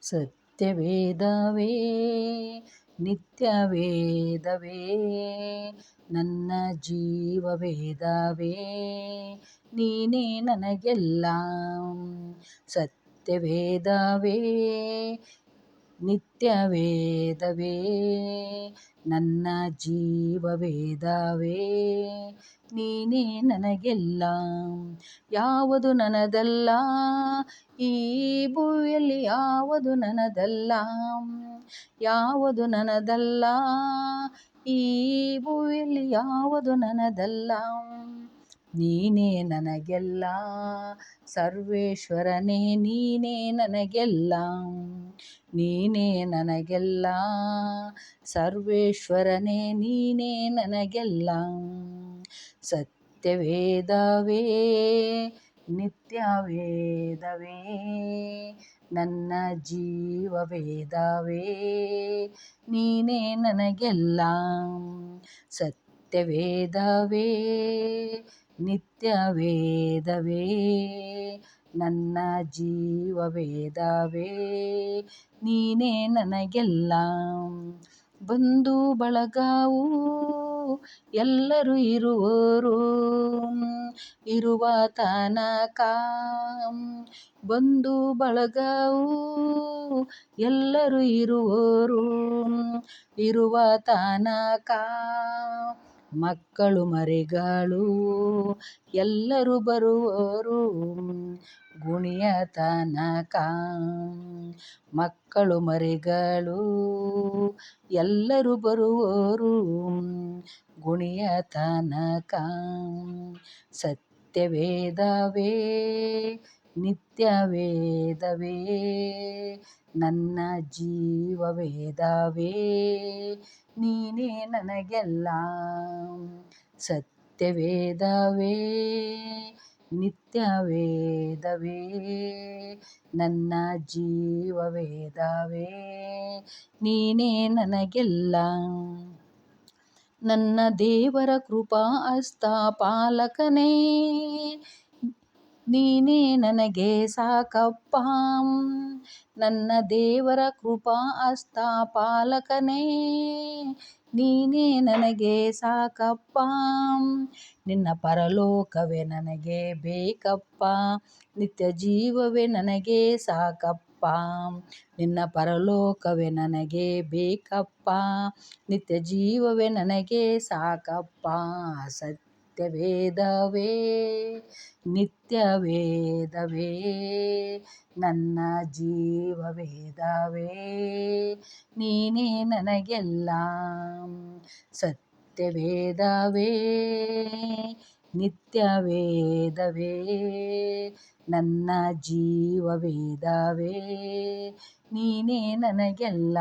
ಸತ್ಯವೇದವೇ ನಿತ್ಯವೇದವೇ ನನ್ನ ಜೀವವೇದವೇ ನೀನೇ ನನಗೆಲ್ಲ. ಸತ್ಯವೇದವೇ ನಿತ್ಯವೇದವೇ ನನ್ನ ಜೀವವೇದವೇ ನೀನೇ ನನಗೆಲ್ಲ. ಯಾವುದು ನನ್ನದಲ್ಲ ಈ ಭೂಮಿಯಲ್ಲಿ, ಯಾವುದು ನನ್ನದಲ್ಲ, ಯಾವುದು ನನ್ನದಲ್ಲ ಈ ಭೂಮಿಯಲ್ಲಿ, ಯಾವುದು ನನ್ನದಲ್ಲ. ನೀನೇ ನನಗೆಲ್ಲ ಸರ್ವೇಶ್ವರನೇ, ನೀನೇ ನನಗೆಲ್ಲ, ನೀನೇ ನನಗೆಲ್ಲ ಸರ್ವೇಶ್ವರನೇ, ನೀನೇ ನನಗೆಲ್ಲ. ಸತ್ಯವೇದವೇ ನಿತ್ಯವೇದವೇ ನನ್ನ ಜೀವವೇದವೇ ನೀನೇ ನನಗೆಲ್ಲ. ಸತ್ಯವೇದವೇ ನಿತ್ಯವೇದವೇ ನನ್ನ ಜೀವವೇದವೇ ನೀನೇ ನನಗೆಲ್ಲ. ಬಂಧು ಬಳಗವು ಎಲ್ಲರೂ ಇರುವರು ಇರುವ ತನಕ, ಬಂಧು ಬಳಗವು ಎಲ್ಲರೂ ಇರುವರು ಇರುವ ತನಕ, ಮಕ್ಕಳು ಮರಿಗಳು ಎಲ್ಲರೂ ಬರುವರು ಗುಣಿಯ ತನಕ, ಮಕ್ಕಳು ಮರಿಗಳು ಎಲ್ಲರೂ ಬರುವರು ಗುಣಿಯ ತನಕ. ಸತ್ಯವೇದವೇ ನಿತ್ಯವೇದವೇ ನನ್ನ ಜೀವವೇದವೇ ನೀನೇ ನನಗೆಲ್ಲ. ಸತ್ಯವೇದವೇ ನಿತ್ಯವೇದವೇ ನನ್ನ ಜೀವವೇದವೇ ನೀನೇ ನನಗೆಲ್ಲ. ನನ್ನ ದೇವರ ಕೃಪಾ ಹಸ್ತ ಪಾಲಕನೇ, ನೀನೇ ನನಗೆ ಸಾಕಪ್ಪ. ನನ್ನ ದೇವರ ಕೃಪಾ ಹಸ್ತ ಪಾಲಕನೇ, ನೀನೇ ನನಗೆ ಸಾಕಪ್ಪ. ನಿನ್ನ ಪರಲೋಕವೇ ನನಗೆ ಬೇಕಪ್ಪ, ನಿತ್ಯ ಜೀವವೇ ನನಗೆ ಸಾಕಪ್ಪ. ನಿನ್ನ ಪರಲೋಕವೇ ನನಗೆ ಬೇಕಪ್ಪ, ನಿತ್ಯ ಜೀವವೇ ನನಗೆ ಸಾಕಪ್ಪ. ಸತ್ಯವೇದವೇ ನಿತ್ಯವೇದವೇ ನನ್ನ ಜೀವವೇದವೇ ನೀನೇ ನನಗೆಲ್ಲ. ಸತ್ಯವೇದವೇ ನಿತ್ಯವೇದವೇ ನನ್ನ ಜೀವವೇದವೇ ನೀನೇ ನನಗೆಲ್ಲ.